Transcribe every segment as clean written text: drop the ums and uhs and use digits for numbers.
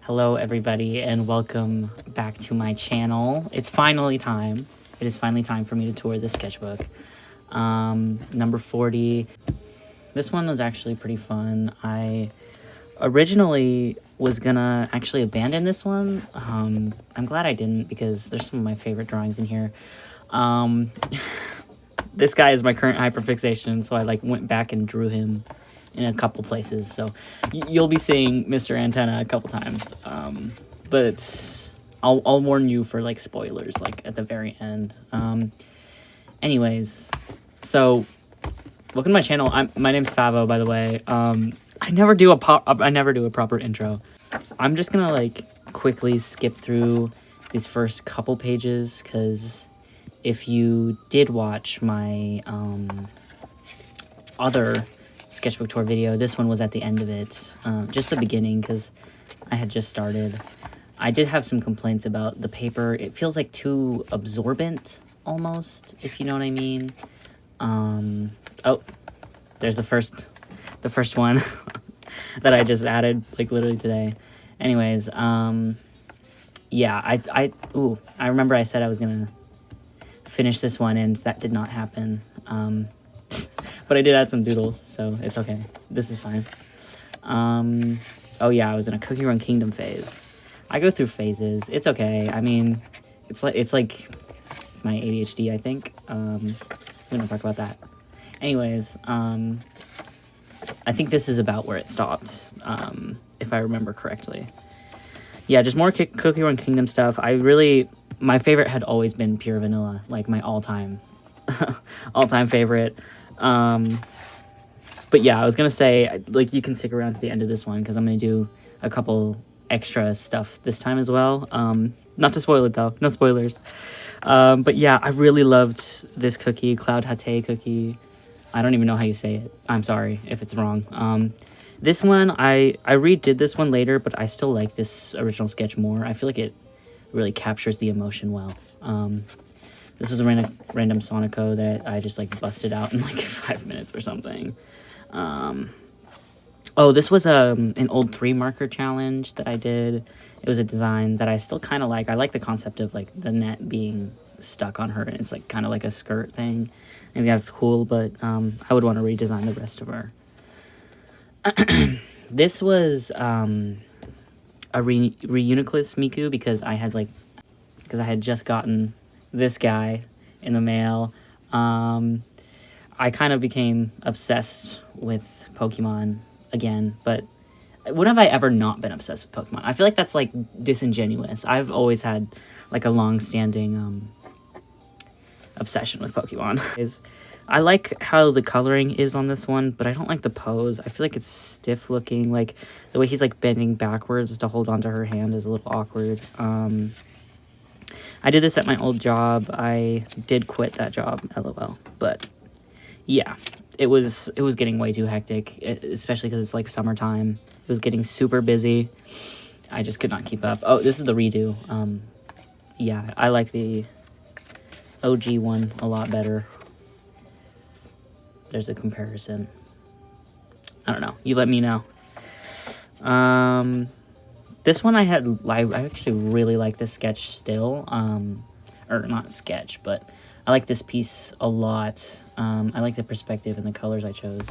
Hello everybody and welcome back to my channel. It's finally time. It is finally time for me to tour this sketchbook. Number 40. This one was actually pretty fun. I originally was gonna actually abandon this one. I'm glad I didn't because there's some of my favorite drawings in here. This guy is my current hyperfixation, so I went back and drew him in a couple places, so you'll be seeing Mr. Antenna a couple times, but I'll warn you for spoilers at the very end. Anyways, so welcome to my channel. My name's F.av.o, by the way. I never do a proper intro. I'm just gonna quickly skip through these first couple pages because if you did watch my other sketchbook tour video, this one was at the end of it, just the beginning because I had just started. I did have some complaints about the paper. It feels too absorbent almost, if you know what I mean. Oh, there's the first one that I just added literally today. Anyways, yeah, I remember I said I was gonna finish this one and that did not happen. But I did add some doodles, so it's okay. This is fine. Oh yeah, I was in a Cookie Run Kingdom phase. I go through phases. It's okay. I mean, it's like my ADHD, I think. We don't talk about that. Anyways, I think this is about where it stopped, if I remember correctly. Yeah, just more Cookie Run Kingdom stuff. My favorite had always been Pure Vanilla, my all-time favorite. But yeah, I was gonna say, you can stick around to the end of this one because I'm gonna do a couple extra stuff this time as well. Not to spoil it though, no spoilers. But yeah, I really loved this cookie, Cloud Hate cookie. I don't even know how you say it. I'm sorry if it's wrong. This one, I redid this one later, but I still like this original sketch more. I feel like it really captures the emotion well. This was a random Sonico that I just busted out in 5 minutes or something. Oh, this was an old 3 marker challenge that I did. It was a design that I still kind of like. I like the concept of the net being stuck on her and it's kind of like a skirt thing. I think that's cool, but I would want to redesign the rest of her. This was a Reuniclus Miku because I had just gotten this guy in the mail. I kind of became obsessed with Pokemon again, but when have I ever not been obsessed with Pokemon? I feel like that's disingenuous. I've always had a long-standing obsession with Pokemon. I like how the coloring is on this one, but I don't like the pose. I feel like it's stiff looking. The way he's bending backwards to hold onto her hand is a little awkward. I did this at my old job. I did quit that job, LOL. But yeah, it was getting way too hectic, especially because it's summertime. It was getting super busy. I just could not keep up. Oh, this is the redo. Yeah, I like the OG one a lot better. There's a comparison. I don't know. You let me know. This one I actually really like this sketch still, or not sketch, but I like this piece a lot. I like the perspective and the colors I chose,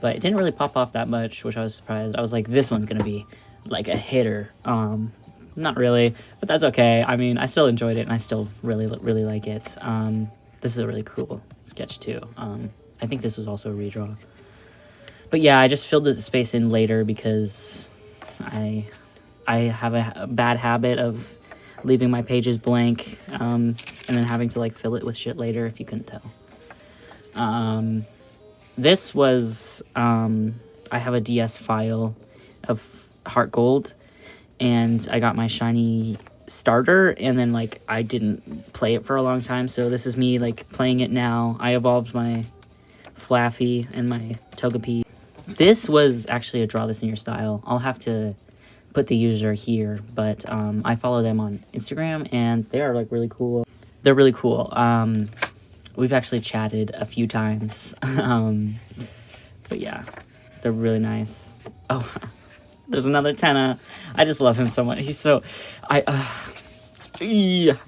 but it didn't really pop off that much, which I was surprised. I was like, this one's gonna be a hitter. Not really, but that's okay. I mean, I still enjoyed it and I still really like it. This is a really cool sketch too. I think this was also a redraw, but yeah, I just filled the space in later because I have a bad habit of leaving my pages blank, and then having to fill it with shit later, if you couldn't tell. This was, I have a DS file of Heart Gold, and I got my shiny starter, and then I didn't play it for a long time, so this is me playing it now. I evolved my Flaffy and my Togepi. This was actually a Draw This in Your Style. I'll have to put the user here, but I follow them on Instagram and they are really cool. They're really cool. We've actually chatted a few times. But yeah, they're really nice. Oh, There's another Tenna. I just love him so much. He's so... I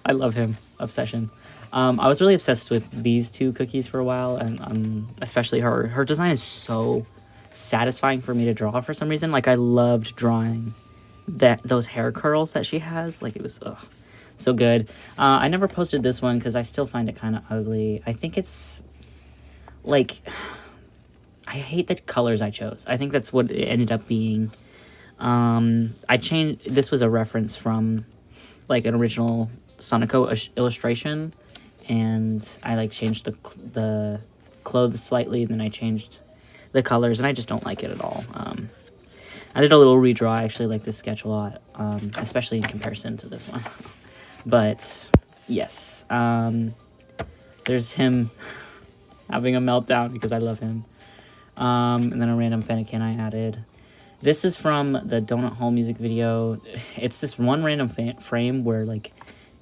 love him. Obsession. I was really obsessed with these two cookies for a while, and especially her. Her design is so satisfying for me to draw for some reason. Like, I loved drawing those hair curls that she has. Like, it was so good. I never posted this one because I still find it kind of ugly. I think it's like, I hate the colors I chose. I think that's what it ended up being. I changed, this was a reference from like an original Sonico illustration, and I like changed the clothes slightly, and then I changed the colors, and I just don't like it at all. I did a little redraw. I actually like this sketch a lot, especially in comparison to this one. But yes, there's him having a meltdown because I love him. And then a random Fennekin I added. This is from the Donut Hole music video. It's this one random frame where like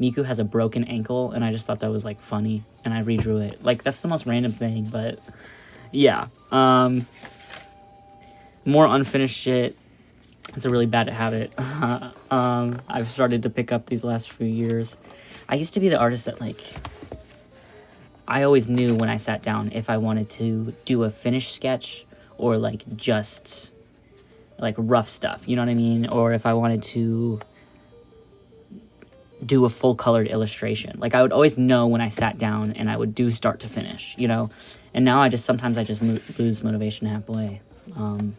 Miku has a broken ankle, and I just thought that was like funny, and I redrew it. Like, that's the most random thing, but yeah. More unfinished shit. It's a really bad habit. I've started to pick up these last few years. I used to be the artist that, like, I always knew when I sat down if I wanted to do a finished sketch or, like, just, like, rough stuff, you know what I mean? Or if I wanted to do a full-colored illustration. Like, I would always know when I sat down and I would do start to finish, you know? And now sometimes I just lose motivation halfway. And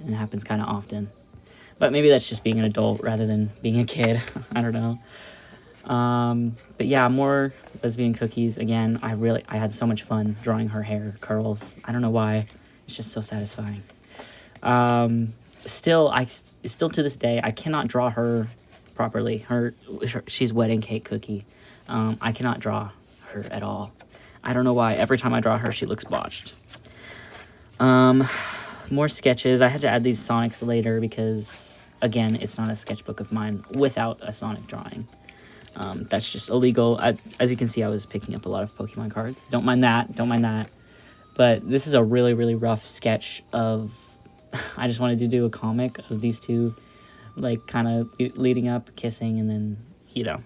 it happens kind of often. But maybe that's just being an adult rather than being a kid. I don't know. But yeah, more lesbian cookies. Again, I had so much fun drawing her hair curls. I don't know why. It's just so satisfying. Still to this day, I cannot draw her properly. She's wedding cake cookie. I cannot draw her at all. I don't know why. Every time I draw her, she looks botched. More sketches. I had to add these Sonics later because, again, it's not a sketchbook of mine without a Sonic drawing. That's just illegal. As you can see, I was picking up a lot of Pokemon cards. Don't mind that. But this is a really, really rough sketch of... I just wanted to do a comic of these two, like, kind of leading up, kissing, and then, you know.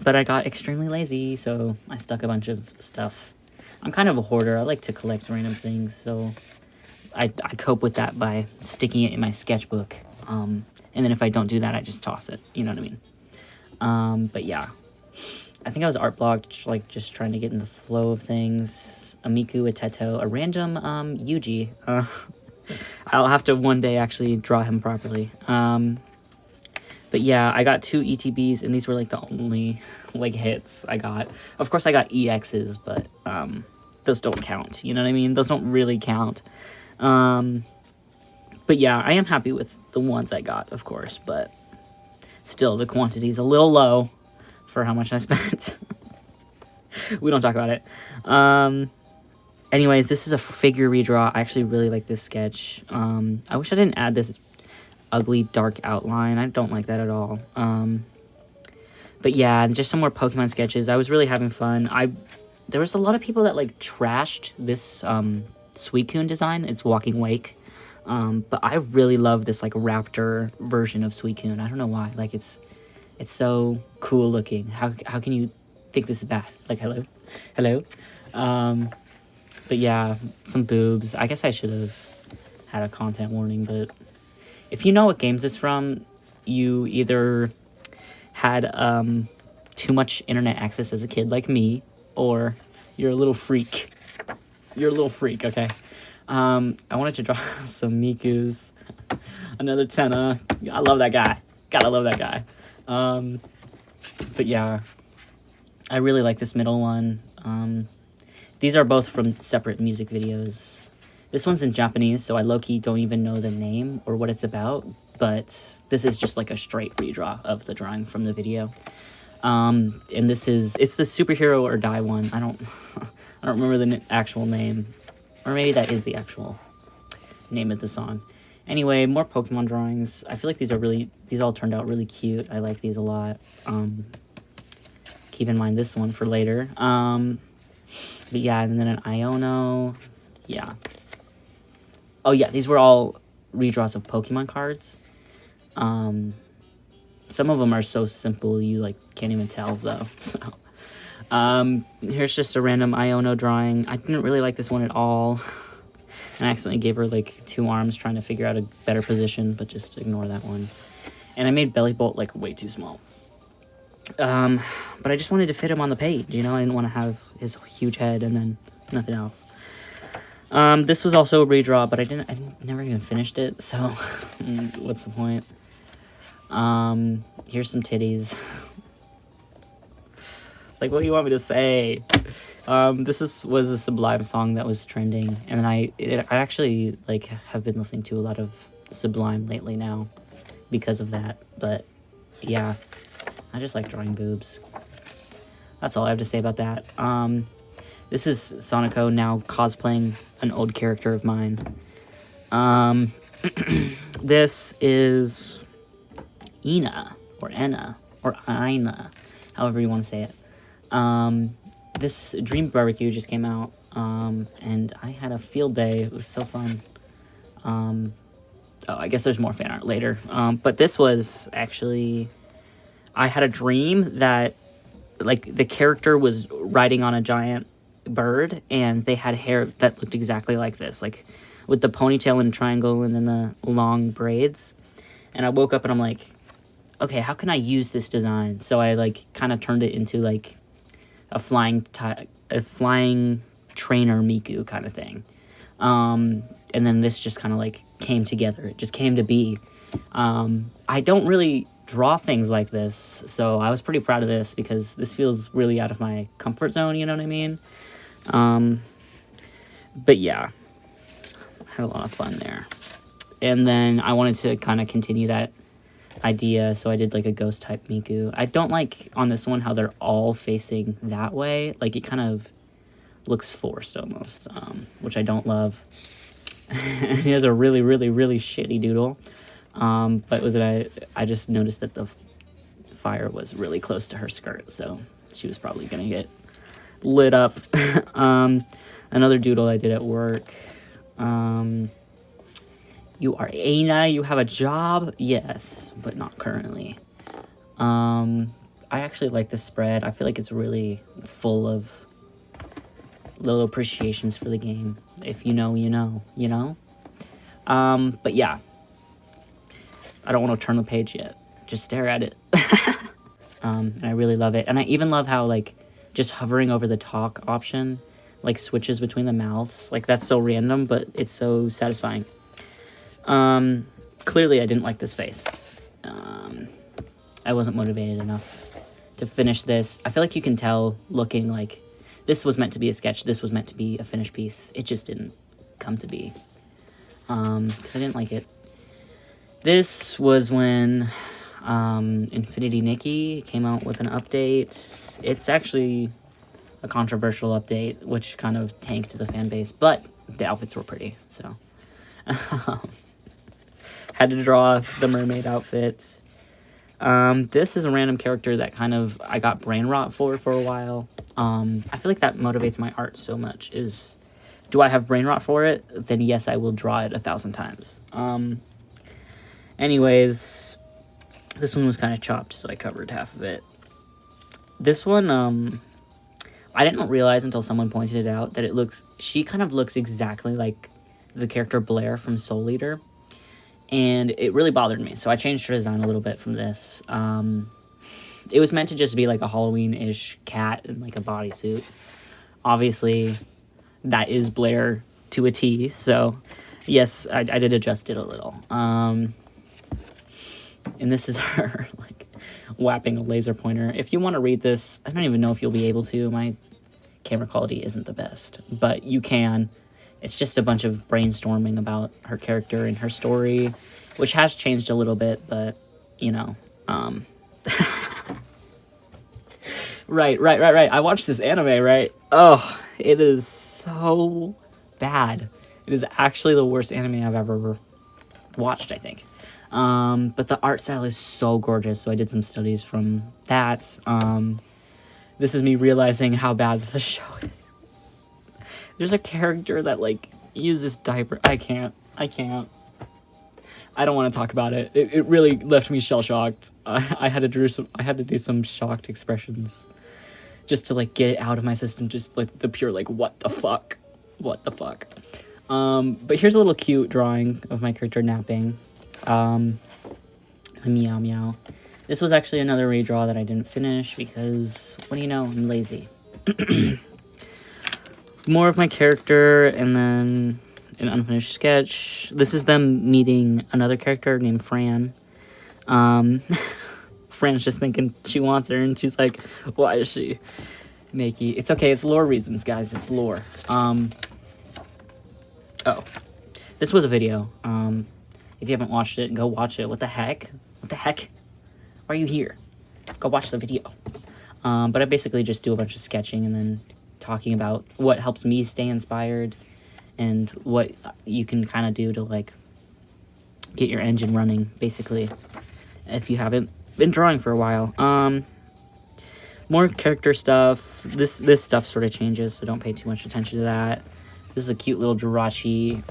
But I got extremely lazy, so I stuck a bunch of stuff. I'm kind of a hoarder. I like to collect random things, so I cope with that by sticking it in my sketchbook. And then if I don't do that, I just toss it. You know what I mean? But yeah. I think I was art blocked, like, just trying to get in the flow of things. A Miku, a Teto, a random Yuji. I'll have to one day actually draw him properly. But yeah, I got 2 ETBs, and these were, like, the only, like, hits I got. Of course, I got EXs, but those don't count. You know what I mean? Those don't really count. But yeah, I am happy with the ones I got, of course, but still, the quantity is a little low for how much I spent. We don't talk about it. Anyways, this is a figure redraw. I actually really like this sketch. I wish I didn't add this ugly dark outline. I don't like that at all. But yeah, just some more Pokemon sketches. I was really having fun. There was a lot of people that, like, trashed this Suicune design. It's Walking Wake. But I really love this, like, raptor version of Suicune. I don't know why. Like, it's so cool looking. How can you think this is bad? Like, hello. But yeah, some boobs. I guess I should have had a content warning, but if you know what games this from, you either had too much internet access as a kid like me, or you're a little freak. You're a little freak, okay? I wanted to draw some Mikus. Another Tenna. I love that guy. Gotta love that guy. But yeah, I really like this middle one. These are both from separate music videos. This one's in Japanese, so I low-key don't even know the name or what it's about, but this is just like a straight redraw of the drawing from the video. And it's the Superhero or Die one. I don't remember the actual name, or maybe that is the actual name of the song. Anyway, more Pokemon drawings. I feel like these all turned out really cute. I like these a lot. Keep in mind this one for later. But yeah, and then an Iono. Yeah. Oh yeah, these were all redraws of Pokemon cards. Some of them are so simple you like can't even tell though. So here's just a random Iono drawing. I didn't really like this one at all. I accidentally gave her like 2 arms trying to figure out a better position, but just ignore that one. And I made Belly Bolt like way too small. But I just wanted to fit him on the page, you know? I didn't want to have his huge head and then nothing else. This was also a redraw, but I never even finished it, so what's the point? Here's some titties. Like, what do you want me to say? This was a Sublime song that was trending, and I actually, like, have been listening to a lot of Sublime lately now because of that, but, yeah, I just like drawing boobs. That's all I have to say about that. This is Sonico now cosplaying an old character of mine. This is Ina, or Enna, or Ina, however you want to say it. This Dream Barbecue just came out, and I had a field day. It was so fun. Oh, I guess there's more fan art later. But this was actually, I had a dream that, like, the character was riding on a giant bird, and they had hair that looked exactly like this, like, with the ponytail and triangle and then the long braids. And I woke up and I'm like, okay, how can I use this design? So I, like, kind of turned it into, like, a flying trainer Miku kind of thing. And then this just kind of, like, came together. It just came to be. I don't really draw things like this, so I was pretty proud of this because this feels really out of my comfort zone, you know what I mean? But yeah, I had a lot of fun there. And then I wanted to kind of continue that idea, so I did like a ghost type Miku. I don't like on this one how they're all facing that way. Like, it kind of looks forced almost, which I don't love. He has a really, really, really shitty doodle. But I just noticed that the fire was really close to her skirt, so she was probably gonna get lit up. Another doodle I did at work. You are Aina, you have a job? Yes, but not currently. I actually like this spread. I feel like it's really full of little appreciations for the game. If you know, you know, you know? But yeah. I don't want to turn the page yet. Just stare at it. And I really love it. And I even love how, like, just hovering over the talk option, like, switches between the mouths. Like, that's so random, but it's so satisfying. Clearly I didn't like this face. I wasn't motivated enough to finish this. I feel like you can tell looking like this was meant to be a sketch. This was meant to be a finished piece. It just didn't come to be. Because I didn't like it. This was when Infinity Nikki came out with an update. It's actually a controversial update, which kind of tanked the fan base, but the outfits were pretty, so. Had to draw the mermaid outfit. This is a random character that kind of I got brain rot for a while. I feel like that motivates my art so much. Do I have brain rot for it? Then yes, I will draw it 1,000 times. Anyways, this one was kind of chopped, so I covered half of it. This one, I didn't realize until someone pointed it out that she kind of looks exactly like the character Blair from Soul Eater, and it really bothered me, so I changed her design a little bit from this. It was meant to just be like a Halloween-ish cat in like a bodysuit. Obviously, that is Blair to a T, so yes, I did adjust it a little. And this is her, like, whapping a laser pointer. If you want to read this, I don't even know if you'll be able to. My camera quality isn't the best, but you can. It's just a bunch of brainstorming about her character and her story, which has changed a little bit, but, you know, Right. I watched this anime, right? Oh, it is so bad. It is actually the worst anime I've ever watched, I think. But the art style is so gorgeous, so I did some studies from that. This is me realizing how bad the show is. There's a character that, like, uses diaper. I can't. I can't. I don't want to talk about it. It really left me shell-shocked. I had to do some shocked expressions just to like get it out of my system, just like the pure like what the fuck. But here's a little cute drawing of my character napping. Meow meow. This was actually another redraw that I didn't finish because, what do you know, I'm lazy. More of my character, and then an unfinished sketch. This is them meeting another character named Fran. Fran's just thinking she wants her, and she's like, why is she makey? It's okay, it's lore reasons, guys, it's lore. Oh. This was a video. If you haven't watched it, go watch it. What the heck? Why are you here? Go watch the video. But I basically just do a bunch of sketching and then talking about what helps me stay inspired and what you can kind of do to like get your engine running, basically, if you haven't been drawing for a while. More character stuff. This stuff sort of changes, so don't pay too much attention to that. This is a cute little Jirachi.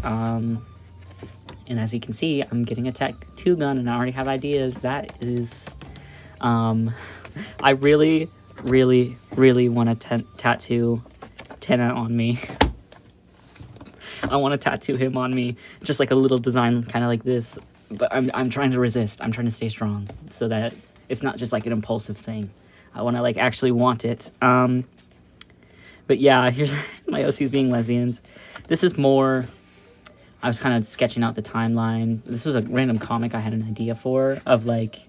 And as you can see, I'm getting a tattoo gun, and I already have ideas. That is, I really, really, really want to tattoo Tenna on me. I want to tattoo him on me, just like a little design, kind of like this. But I'm trying to resist. I'm trying to stay strong so that it's not just like an impulsive thing. I want to like actually want it. But yeah, here's my OCs being lesbians. This is more. I was kind of sketching out the timeline. This was a random comic I had an idea for, of like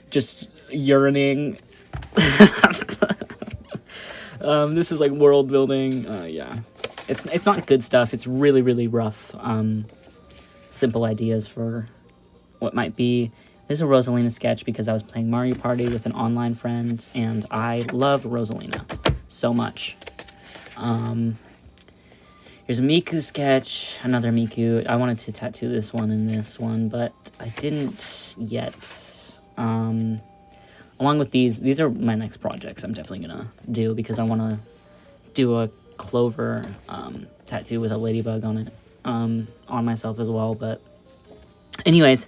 just urinating. This is like world building. Yeah, it's not good stuff. It's really, really rough. Simple ideas for what might be. This is a Rosalina sketch because I was playing Mario Party with an online friend, and I love Rosalina so much. Here's a Miku sketch, another Miku. I wanted to tattoo this one and this one, but I didn't yet. Along with these are my next projects I'm definitely gonna do, because I want to do a clover tattoo with a ladybug on it, on myself as well. But anyways,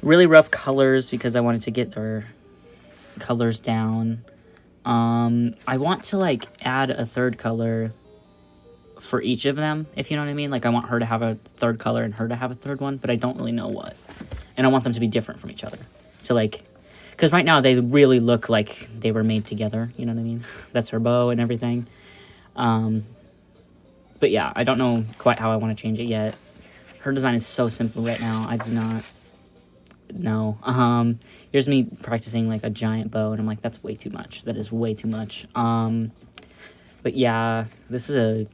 really rough colors because I wanted to get their colors down. I want to like add a third color for each of them, if you know what I mean. Like I want her to have a third color and her to have a third one, but I don't really know what. And I want them to be different from each other. So like, because right now they really look like they were made together, you know what I mean? That's her bow and everything. But yeah, I don't know quite how I want to change it yet. Her design is so simple right now, I do not know. Here's me practicing like a giant bow, and I'm like, that's way too much. That is way too much. But yeah, this is a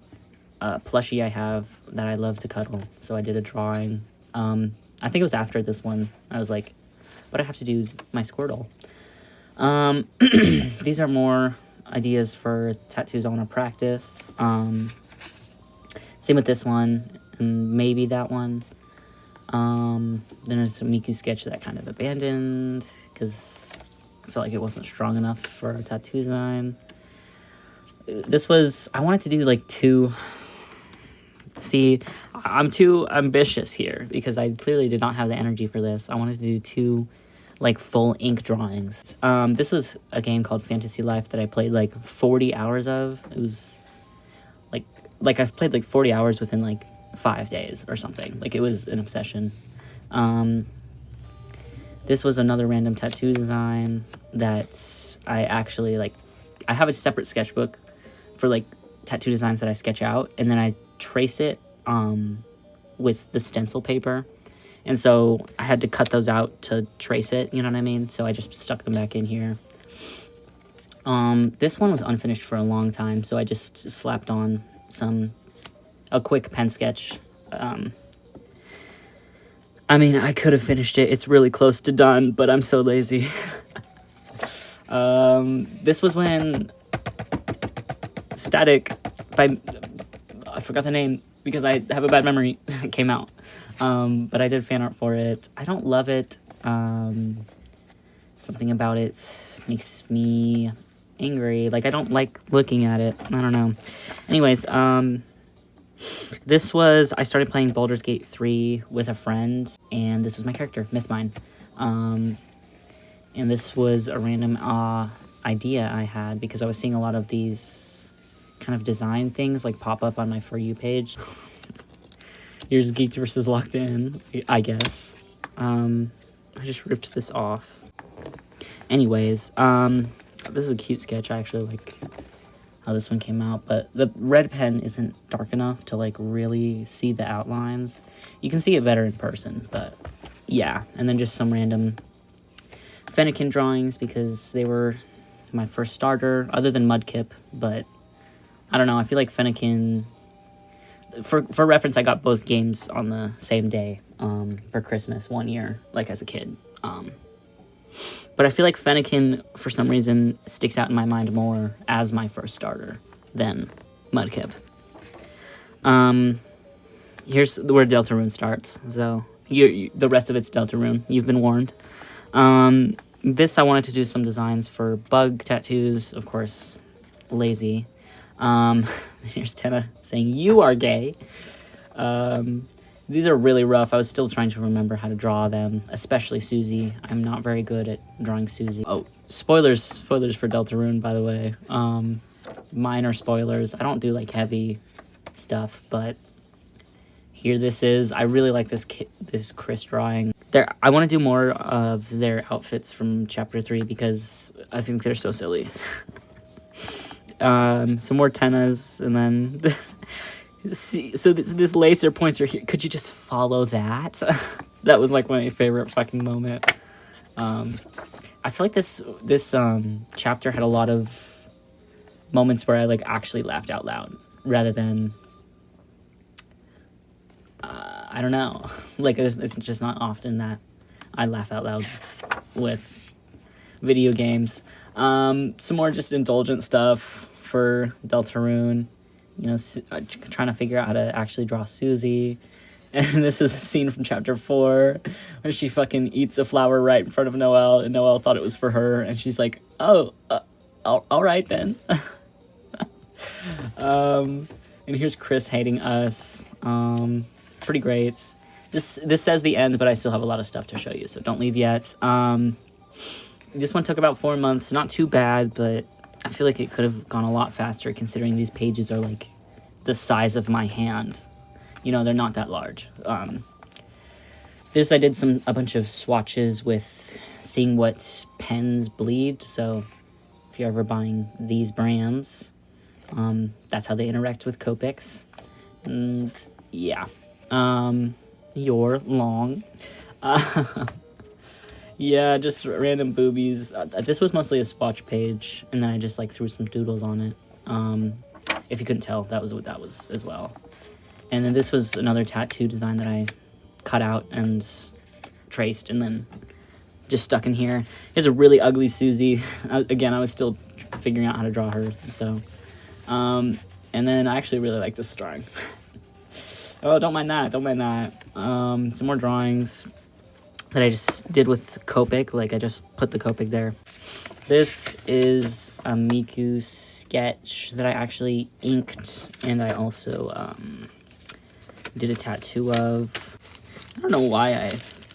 plushie I have that I love to cuddle, so I did a drawing. I think it was after this one. I was like, but I have to do my Squirtle. These are more ideas for tattoos I want to practice. Same with this one, and maybe that one. Then there's a Miku sketch that I kind of abandoned, because I felt like it wasn't strong enough for a tattoo design. This was, I wanted to do like two. See, I'm too ambitious here because I clearly did not have the energy for this. I wanted to do two, like, full ink drawings. This was a game called Fantasy Life that I played, like, 40 hours of. It was, like I've played, like, 40 hours within, like, 5 days or something. Like, it was an obsession. This was another random tattoo design that I actually, like, I have a separate sketchbook for, like, tattoo designs that I sketch out, and then I trace it with the stencil paper, and so I had to cut those out to trace it, you know what I mean? So I just stuck them back in here. This one was unfinished for a long time, so I just slapped on a quick pen sketch. I mean, I could have finished it. It's really close to done, but I'm so lazy. This was when Static by, I forgot the name because I have a bad memory, came out. But I did fan art for it. I don't love it. Something about it makes me angry. Like, I don't like looking at it. I don't know. Anyways, This was, I started playing Baldur's Gate 3 with a friend, and this was my character, Mythmine. And this was a random idea I had because I was seeing a lot of these kind of design things like pop up on my For You page. Here's Geeked versus Locked In, I guess. I just ripped this off. Anyways, this is a cute sketch. I actually like how this one came out, but the red pen isn't dark enough to like really see the outlines. You can see it better in person, but yeah. And then just some random Fennekin drawings because they were my first starter, other than Mudkip, but I don't know, I feel like Fennekin, for reference, I got both games on the same day for Christmas one year, like as a kid. But I feel like Fennekin, for some reason, sticks out in my mind more as my first starter than Mudkip. Here's where Deltarune starts. So the rest of it's Deltarune. You've been warned. This I wanted to do some designs for bug tattoos. Of course, lazy. Here's Tenna saying, "You are gay." These are really rough. I was still trying to remember how to draw them, especially Susie. I'm not very good at drawing Susie. Oh, spoilers for Deltarune, by the way. Minor spoilers. I don't do like heavy stuff, but here this is. I really like this Chris drawing. I want to do more of their outfits from Chapter 3 because I think they're so silly. Some more Tennas, and then... See, so this laser pointer here, could you just follow that? That was like my favorite fucking moment. I feel like this chapter had a lot of moments where I like actually laughed out loud rather than I don't know, like it's just not often that I laugh out loud with video games. Some more just indulgent stuff for Deltarune. You know, trying to figure out how to actually draw Susie. And this is a scene from Chapter 4 where she fucking eats a flower right in front of Noelle, and Noelle thought it was for her, and she's like, "Oh, all right then." And here's Chris hating us. Pretty great. This says the end, but I still have a lot of stuff to show you, so don't leave yet. This one took about 4 months. Not too bad, but I feel like it could have gone a lot faster considering these pages are like the size of my hand. You know, they're not that large. This I did a bunch of swatches with seeing what pens bleed. So if you're ever buying these brands, that's how they interact with Copics. And yeah, you're long. Yeah, just random boobies. This was mostly a swatch page, and then I just like threw some doodles on it. If you couldn't tell, that was what that was as well. And then this was another tattoo design that I cut out and traced, and then just stuck in here. Here's a really ugly Susie. Again, I was still figuring out how to draw her. So, and then I actually really like this drawing. Oh, don't mind that. Don't mind that. Some more drawings that I just did with Copic, like I just put the Copic there. This is a Miku sketch that I actually inked, and I also did a tattoo of. I don't know why I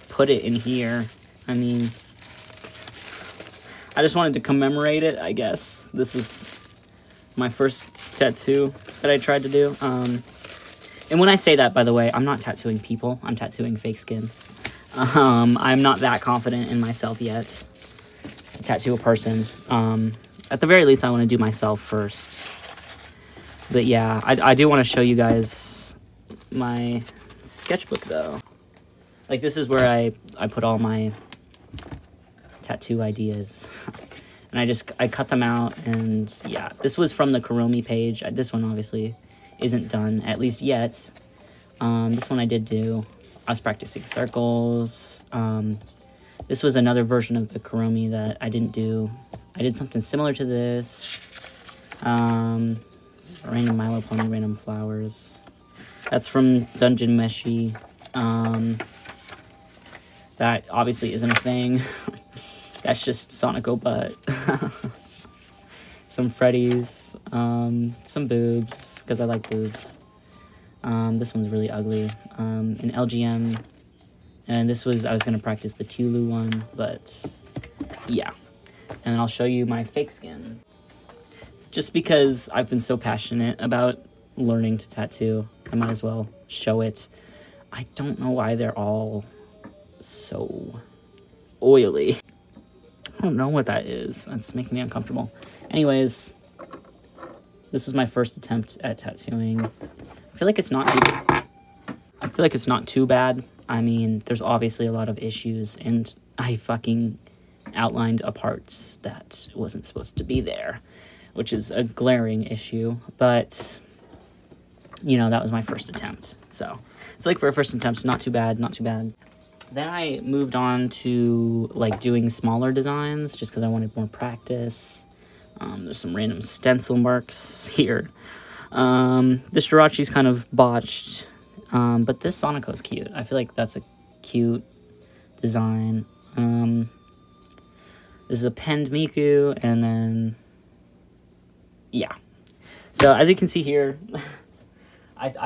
put it in here. I mean, I just wanted to commemorate it, I guess. This is my first tattoo that I tried to do. And when I say that, by the way, I'm not tattooing people, I'm tattooing fake skin. I'm not that confident in myself yet to tattoo a person. At the very least, I want to do myself first. But yeah, I do want to show you guys my sketchbook, though. Like, this is where I put all my tattoo ideas. And I cut them out, and yeah. This was from the Kuromi page. This one, obviously, isn't done, at least yet. This one I did do. I was practicing circles. This was another version of the Kuromi that I didn't do. I did something similar to this. Random Milo Pony, random flowers. That's from Dungeon Meshi. That obviously isn't a thing. That's just Sonic Butt. Some Freddies. Some boobs, because I like boobs. This one's really ugly. An LGM, and this was, I was going to practice the Tulu one, but yeah. And I'll show you my fake skin. Just because I've been so passionate about learning to tattoo, I might as well show it. I don't know why they're all so oily. I don't know what that is. That's making me uncomfortable. Anyways, this was my first attempt at tattooing. I feel like it's not too bad. I mean, there's obviously a lot of issues, and I fucking outlined a part that wasn't supposed to be there, which is a glaring issue, but, you know, that was my first attempt. So, I feel like for a first attempt, not too bad, not too bad. Then I moved on to, like, doing smaller designs, just because I wanted more practice. There's some random stencil marks here. This Jirachi's kind of botched, but this Sonico's cute. I feel like that's a cute design. This is a penned Miku, and then, yeah. So, as you can see here, I've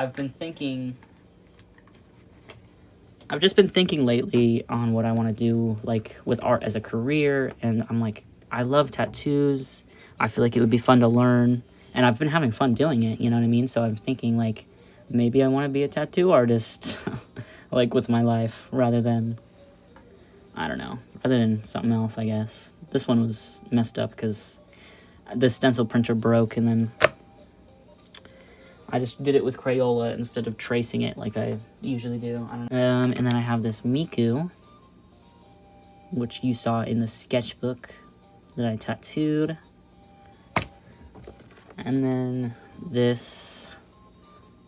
just been thinking lately on what I want to do, like, with art as a career, and I'm like, I love tattoos. I feel like it would be fun to learn, and I've been having fun doing it, you know what I mean? So I'm thinking, like, maybe I want to be a tattoo artist, like, with my life, rather than, I don't know, rather than something else, I guess. This one was messed up because the stencil printer broke, and then I just did it with Crayola instead of tracing it like I usually do. I don't know. And then I have this Miku, which you saw in the sketchbook that I tattooed. And then this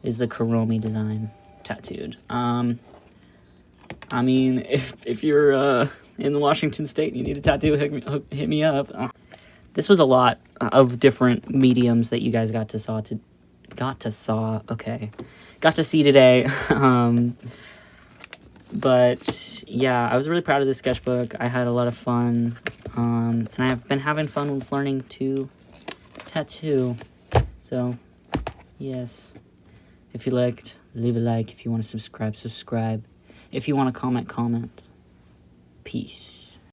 is the Kuromi design tattooed. I mean, if you're in the Washington State and you need a tattoo, hit me up. This was a lot of different mediums that you guys got to see today. But yeah, I was really proud of this sketchbook. I had a lot of fun, and I've been having fun with learning to tattoo. So yes, if you liked, leave a like. If you want to subscribe. If you want to comment. Peace.